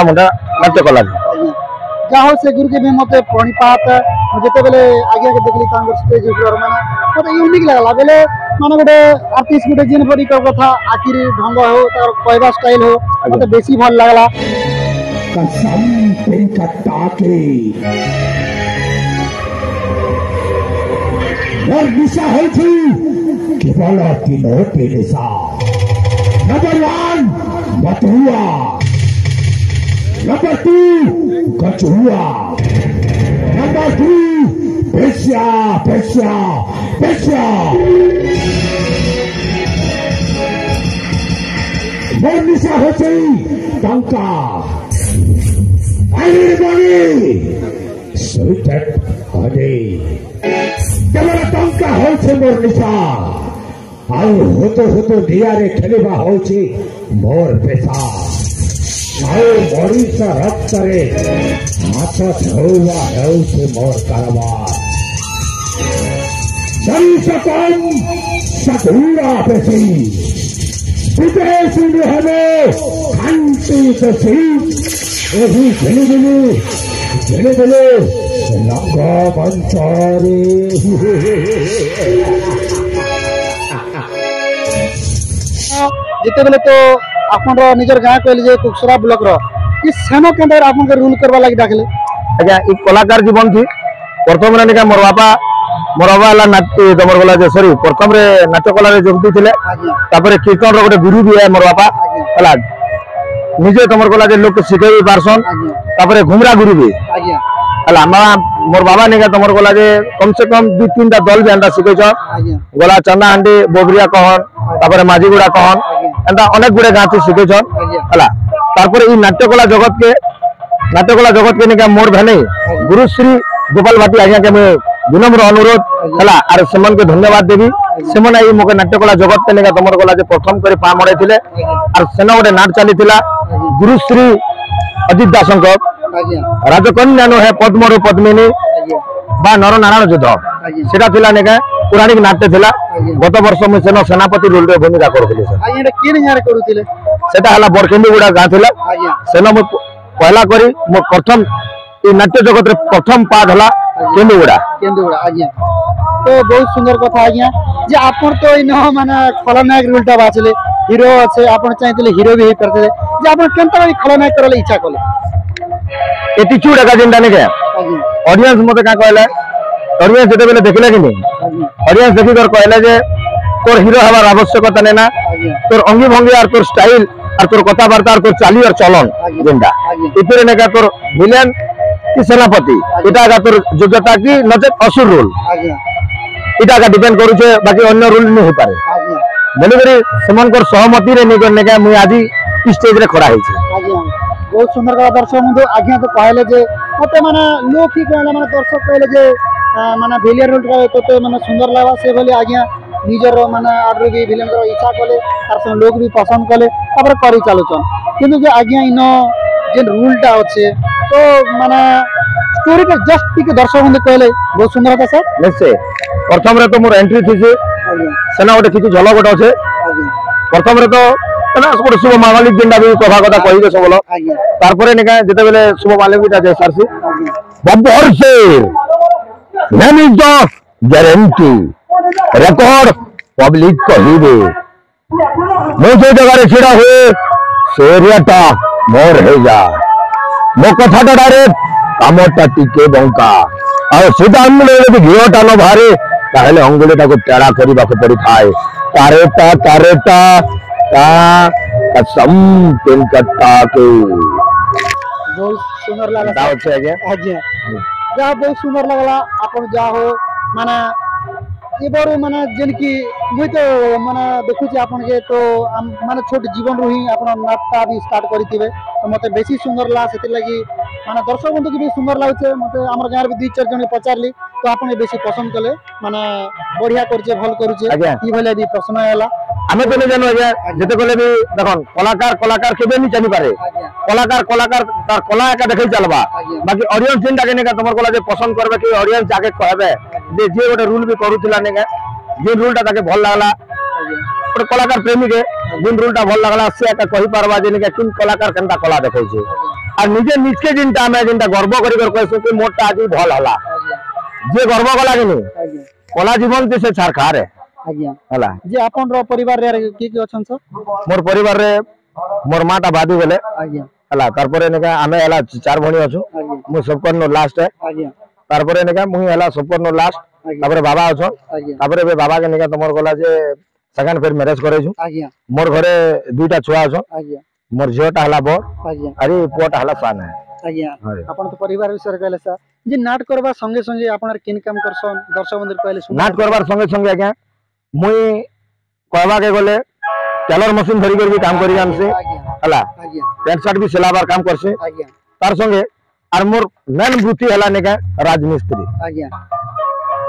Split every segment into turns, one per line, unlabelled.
पेशा मुंडा नाट्य कला
जहाँ से गुरु के भी मते प्रणिपात जिते बेले आगे के देखली तांगर स्टेज ऊपर माने मते यूनिक लागला बेले माने गोटे आर्टिस्ट गोटे जिन परी कथा आखिर ढंग हो तार कहबा स्टाइल हो मते बेसी भल लागला
कसम तिनका ताके और निशा है थी केवल तीनों पे निशा नंबर 1 बतुआ नंबर 2 कचुआ नंबर 3 पेशा पेशा पेशा वो निशा है थी टंका everybody so that honey केवल टंका होছে मोर निशा आउ होतो होतो दियारे खेलिबा होछि मोर पेशा आउ मरीसा रक्तरे हाथ धोवा होछि मोर कारबार संसकम सकुरा पेशी विदेश में हमें खांसी से एही झेले झेले लंगा बंचारे
जिते बेले तो आपन निजर गाँ कहले जे कुकसरा ब्लॉक रो कि सेनो केंद्र आपन के रूल करवा लागि डाकले
आज्ञा ई कलाकार जीवन थी प्रथम रे निका मोर बाबा ला नाट्य तमर गला जे सॉरी प्रथम रे नाट्य कला रे जोगदी थिले तापर कीर्तन रो गोटे गुरु भी है मोर बाबा हला निजे तमर गला जे लोग सिखेई पारसन तापर घुमरा गुरु भी हला मोर बाबा निका तमर गला जे कम से कम 2-3 टा दल भी अंडा सिखे छ गला चंदा हांडी बोबरिया कहन तापर माझीगुड़ा कहन एंदा अनेक गुडे गाथि सिखे छ हला तापर ई नाट्यकला जगत के निका मोर भने गुरुश्री गोपाल भाटी आज्ञा के मैं विनम्र अनुरोध हला आर सेमन के धन्यवाद देवी सेमन आई मोके नाट्यकला जगत के निका तमर गला जे प्रथम करे पा मरे थिले आर सेना गोटे नाट चली थिला गुरुश्री अजित दासंक राजकन्या नो है पद्मरु पद्मिनी बा नर नारायण युद्ध सेटा थिला निका पौराणिक नाट्य थिला गत वर्ष मैं सेना सेनापति रोल रे भूमिका करथिले सर
आज्ञा केन यार करूथिले
सेटा हला बरकेंदी गुडा गाँ थिला सेना मैं पहला करी मो प्रथम ई नाट्य जगत रे प्रथम पाद हला केंदुगुड़ा
आज्ञा तो बहुत सुंदर कथा आज्ञा जे आपन तो इन माने खलनायक रोलटा बाचले हीरो আছে आपन चाहतले हीरो भी करते जे आपन केनता खलनायक करले इच्छा करले
एटीट्यूड का जिंदा ने के ऑडियंस मते का कहले ऑडियंस जेते बेले देखले कि नहीं ऑडियंस देखि कर कहले जे तोर हीरो हवार आवश्यकता ने ना तोर अंगी भंगी और तोर स्टाइल और तोर कथा वार्ता और तोर चाली और चलन जिंदा इतरे ने का तोर विलेन कि सेनापति इटा का तोर योग्यता की नजर असुर रोल इटा का डिपेंड करू छे बाकी अन्य रोल नहीं हो पारे बोले सेमन कर सहमति रे निकर ने का मुई आदि स्टेज रे खड़ा है
बहुत सुंदर का दर्शक बंधु आज्ञा तो कहले जे मते माने लोक ही कहले माने दर्शक कहले जे माने विलियन रोल का तो माने सुंदर लागला से बोले आज्ञा निजर माने आडर भी विलेन रो इच्छा कले तार से लोग भी पसंद कले तापर करी चालुचन किंतु जे आज्ञा इनो जे रूलटा अछि तो माने स्टोरी के जस्ट टिक दर्शक बंधु कहले बहुत सुंदर था सर
निश्चय प्रथम रे तो मोर एंट्री थी जे सेना गोटे किछि झलक गोटे अछि प्रथम रे तो ना गोटे शुभ मालिक जिंदा भी कथा कथा कहिबे सबलो तारपरे निका जेते बेले शुभ मालिक बिटा जे सरसी बब्बर से name is the guarantee record public कहिबे मो जे जगह रे छिड़ा हुए सेरियाटा मोर हे जा मो कथाटा डायरेक्ट कामटा टिके बंका आ सीधा अंगुले यदि घियोटा न बाहरे ताहले अंगुलेटा को टेढ़ा करबा को पड़ी थाए तारेटा ता कसम तिनकट्टा के
बहुत सुंदर लागला आज्ञा जा बहुत सुंदर लागला अपन जा हो माने ये बारो माने जिनकी मुई तो माने देखु छी अपन के तो माने छोट जीवन रु ही अपन नाटक भी स्टार्ट करितिबे तो मते बेसी सुंदर ला सेति लागि माने दर्शक बंधु के भी सुंदर लागछे मते हमर गार भी 2-4 जन पचारली तो अपन बेसी पसंद कले माने बढ़िया करछे भल करूछे ई भले भी प्रश्न आला
हमें तो नहीं जानो जेते कोले भी देखन कलाकार केबे नहीं जानि पारे कलाकार तार कला का देखै चलबा बाकी ऑडियंस जिनटा के नेका तमर कोला जे पसंद करबे कि ऑडियंस जाके कहबे जे गोटे रूल भी करूथिला नेका जे रूलटा ताके भल लागला गोटे कलाकार प्रेमी के जिन रूलटा भल लागला से का कहि पारबा जे नेका किन कलाकार केनता कला देखै छै আর নিজে নিজকে যেটা আমি যেটা গর্ব করি কইছো कि मोरटा आज भल हला जे गर्व कला कि कला जीवन से छारखार है
आज्ञा
हला
जे आपन रो परिवार रे की अछन सर
मोर परिवार रे मोर माटा बादी गेले
आज्ञा
हला तार परे नेका आमे हला 4 भणी अछु मु सबकर नो लास्ट है
आज्ञा
तार परे नेका मु हला सबकर नो लास्ट तापर बाबा अछन तापर बे बाबा के नेका तमर गला जे सेकंड फिर मैरिज करे छु
आज्ञा
मोर घरे दुईटा छुआ अछन
आज्ञा
मोर झियोटा हला बो
आज्ञा
अरे पुआटा हला सान है
आज्ञा आपन तो परिवार विषय कहले सर जे नाट करबा संगे संगे आपन किन काम करसन दर्शक मंदिर कहले सुन
नाट करबार संगे संगे आज्ञा मुई कहबा के गले टेलर मशीन धरी कर भी काम करी हमसे हला
आज्ञा
पैंट शर्ट भी सिलाबार काम करसे
आज्ञा
तार संगे आर मोर मेन वृत्ति हला नेका राजमिस्त्री
आज्ञा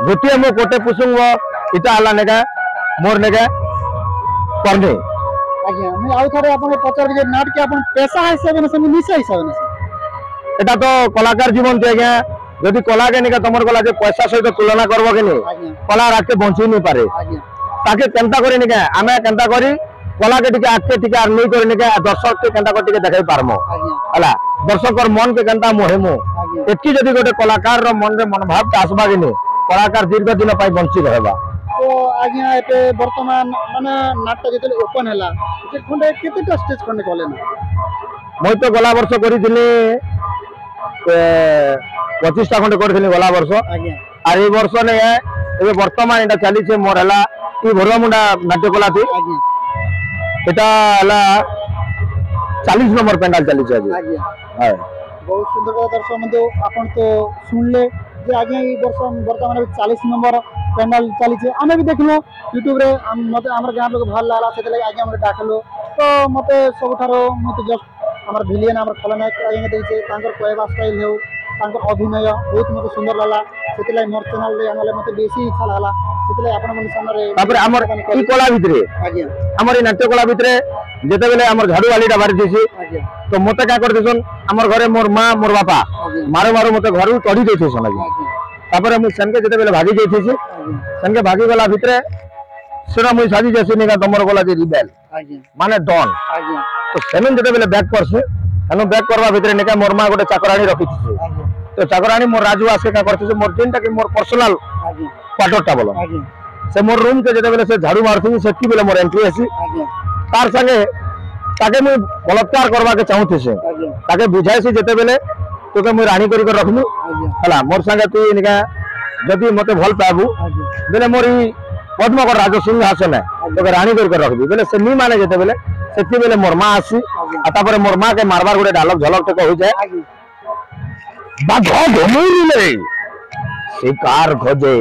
गोटे मो कोटे पुसुंग इटा हला नेका मोर नेका करने
आज्ञा मैं आउ थरे आपन पचार जे नाट के आपन पैसा हिसाब से निशा हिसाब से
एटा तो कलाकार जीवन ते आज्ञा यदि कला के निका तमर कला जे पैसा सहित तुलना करबो के नहीं
आज्ञा
कला राके बंची नहीं पारे
आज्ञा
ताके केंता करी निका आमे केंता करी कला के टिके आके टिके आर नहीं करी निका दर्शक के केंता टिके देखाई पारमो
आज्ञा
हला दर्शकर मन के केंता मोहेमो
आज्ञा
एतकी जदि गोटे कलाकार रो मन रे मनोभाव ता आसबा के नहीं कलाकार दीर्घ दिन पाई बंची रहबा
तो आज्ञा एते वर्तमान माने नाटक जेते ओपन हला जे खंडे केतेटा स्टेज खंडे कले ना
मैं तो गला वर्ष करी 25टा खंडे करथिनी गला वर्ष
आज्ञा
आर ए वर्ष ने ए वर्तमान एटा चली छे मोर हला ई भरमुंडा नाट्य कला थी
आज्ञा
एटा हला 40 नंबर पेंडाल चली छे
आज्ञा
हां
बहुत सुंदर दर्शक बंधु आपन तो सुनले जे आज्ञा ई वर्ष वर्तमान 40 नंबर पेंडाल चली छे आमे भी देखलो यूट्यूब रे मते हमर गांव लोग भल लागला सेते लागि आज्ञा हमरे डाकलो तो मते सबठारो मते जस्ट हमर विलियन हमर खलनायक आज्ञा देइछे तांकर कहबा स्टाइल हेउ तांकर अभिनय बहुत मते सुंदर लागला सेते लागि मोर चैनल रे हमले मते बेसी इच्छा लागला सेते लागि आपन मन सामने रे
तापर हमर ई कला भितरे
आज्ञा
हमर ई नाट्य कला भितरे जेते बेले हमर झाड़ू वालीटा बारी दिसी
आज्ञा
तो मते का कर देसन हमर घरे मोर मां मोर बापा मारो मारो मते घरु चढ़ी देथे सन
आज्ञा
तापर मु सनके जेते बेले भागी जाइथे छी सनके भागी गला भितरे सेना मुई साजी जैसे निका तमर गला जे रिबेल
आज्ञा
माने डॉन
आज्ञा
तो सेमेन जेते बेले बैक करसे हनो बैक करबा भितरे निका मोर मां गोटे चाकरानी रखी छी
आज्ञा
तो चाकरानी मोर राजू आसे का करते मोर जेनटा कि मोर पर्सनल
आज्ञा
क्वार्टरटा बोलो
आज्ञा
से मोर रूम के जेते बेले से झाड़ू मारथि सेती बेले मोर एंट्री आसी
आज्ञा
तार संगे ताके मुई बलात्कार करबा के चाहूथि से
आज्ञा
ताके बुझाई से जेते बेले तोके मुई रानी करी कर रखनु
आज्ञा
हला मोर संगे तू निका जदि मते भल पाबू
आज्ञा
बेले मोर ई पद्मकर राज सिंहासन है तोके रानी करी कर रखबी बेले से नी माने जेते बेले सेती बेले मोर मां आसी आ तापर मोर मां के मारबार गोटे डायलॉग झलक टे होई जाय
आज्ञा
बाघ घुमोरिले शिकार खोजे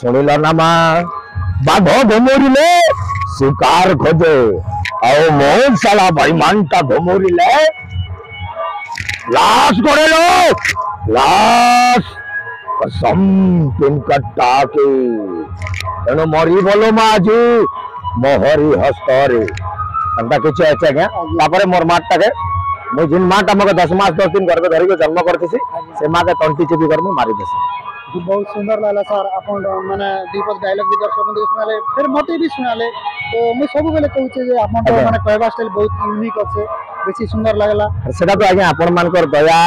सुनिल ना मां बाघ घुमोरिले शिकार खोजे आओ मोन साला बेईमानटा घुमोरिले लाश करे लो लाश कसम पिन कट्टा के तेणु मरी बोलो माजी मोहरी हस्तरे अंता किछ अच्छा क्या तापर मोर माटा के मु जिन माटा मके 10 मास 10 दिन गर्भ धरि के जन्म करतेसी से मां के तंटी चिपी कर मु मारी देसी
बहुत सुंदर लागला सर अपन माने दीपक डायलॉग भी दर्शक बंधु सुनाले फिर मते भी सुनाले तो मैं सब बेले कहू छे जे अपन तो माने कहबा स्टाइल बहुत यूनिक अछि बेसी सुंदर लागला
सेटा तो आज्ञा अपन मानकर दया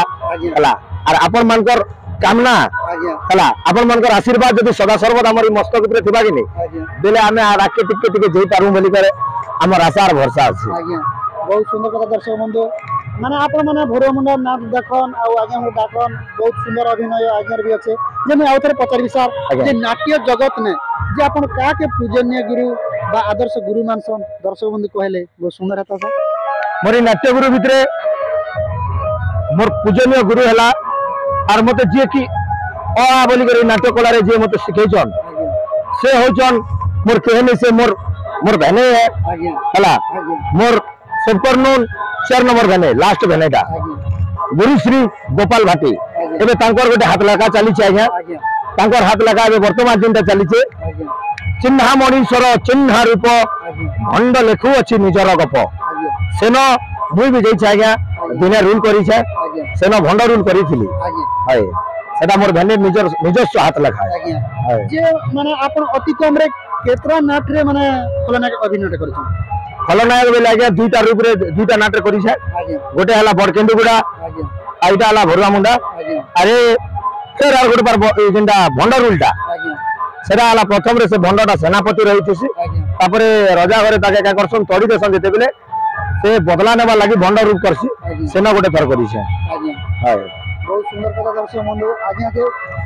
हला और अपन मानकर कामना
आज्ञा
हला अपन मानकर आशीर्वाद जदी सदा सर्वदा हमर मस्तक ऊपर थिबा कि नहीं
आज्ञा
बेले हमें राके टिके जेई पारू बोली करे हमर आशा और भरोसा अछि
आज्ञा बहुत सुंदर कथा दर्शक बंधु माने आपण माने भोरमुंडा नाच देखन आ आज्ञा मु डाकन बहुत सुंदर अभिनय आज्ञा भी अछि जे मैं आउथरे पचारि सर जे नाट्य जगत ने जे आपण का के पूजनीय गुरु बा आदर्श गुरु मानसन दर्शक बंधु कहले बहुत सुंदर हेता सर
मोर नाट्य गुरु भितरे मोर पूजनीय गुरु हला और मते जे कि आ बोली करे नाट्य कला रे जे मते सिखैछन से होछन मोर कहने से मोर भने है
आज्ञा
हला
आज्ञा
मोर सबकर नोन 4 नंबर भने लास्ट भनेटा गुरु श्री गोपाल भाटी एबे तांकर गोटे हाथ लगा चली छै आज्ञा
आज्ञा
तांकर हाथ लगा एबे वर्तमान दिनटा चली छै
आज्ञा
चिन्हा मणीश्वर चिन्हा रूप भंड लेखु अछि निजर गप
आज्ञा
सेन मुई भी जाई छै आज्ञा दिने रूल करी छै
आज्ञा
सेन भंड रूल करी थिली
आज्ञा
हाय सेटा मोर भने निजस्व हाथ लगा
आज्ञा
हाय
जे माने आपण अति कम रे केतरा नाट रे माने खलनायक अभिनय करछन
खलनायक बेले आज्ञा दुईटा रूप रे दुईटा नाट रे करी छै
आज्ञा
गोटे हला बड़केंदुगुड़ा
आज्ञा
आईटा हला भरुआ मुंडा अरे फिर आर गोटे बार जेनटा भंड रुलटा सेटा हला प्रथम रे से भंडटा सेनापति रहिथिसी तापरे राजा घरे ताके का करसन तोड़ी देसन जेते बेले से बदला नेबा लागि भंड रूप करसी सेना गोटे थर करी छे हाय
बहुत सुंदर कथा दर्शक बंधु आज्ञा के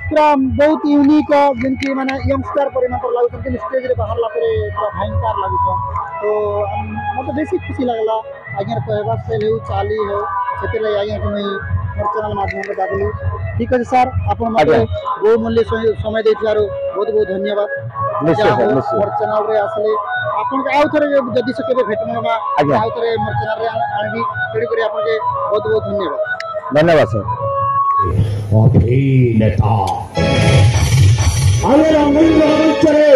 पूरा बहुत यूनिक जिनकी माने यंगस्टर पर मतलब लागु कि स्टेज रे बाहर ला परे पूरा भयंकर लागु तो मते बेसी खुशी लागला आज्ञा कहबा से हेउ चाली हो सेते ले आज्ञा के मैं मोर चैनल माध्यम रे दादली ठीक है सर आपण मते बहु मूल्य समय देथियारो बहुत बहुत धन्यवाद
निश्चय सर निश्चय
मोर चैनल रे आसले आपण के आउ थरे जदी से केबे भेटनमा आउ थरे मोर चैनल रे आनबी तेडी करे आपण के बहुत बहुत
धन्यवाद सर
अभिनेता आगे रंगीन चले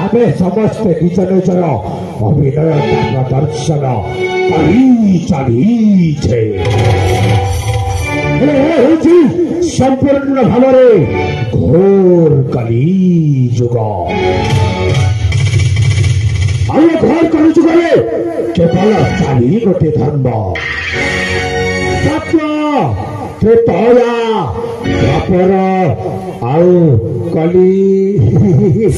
आगे समस्त निजर निजर अभिनय प्रदर्शन करी चलीछे संपूर्ण भाव घोर कली जुग घोर कली जुगे केवल चाली गोटे धर्म सत्य त्रेतया द्वापर आउ कली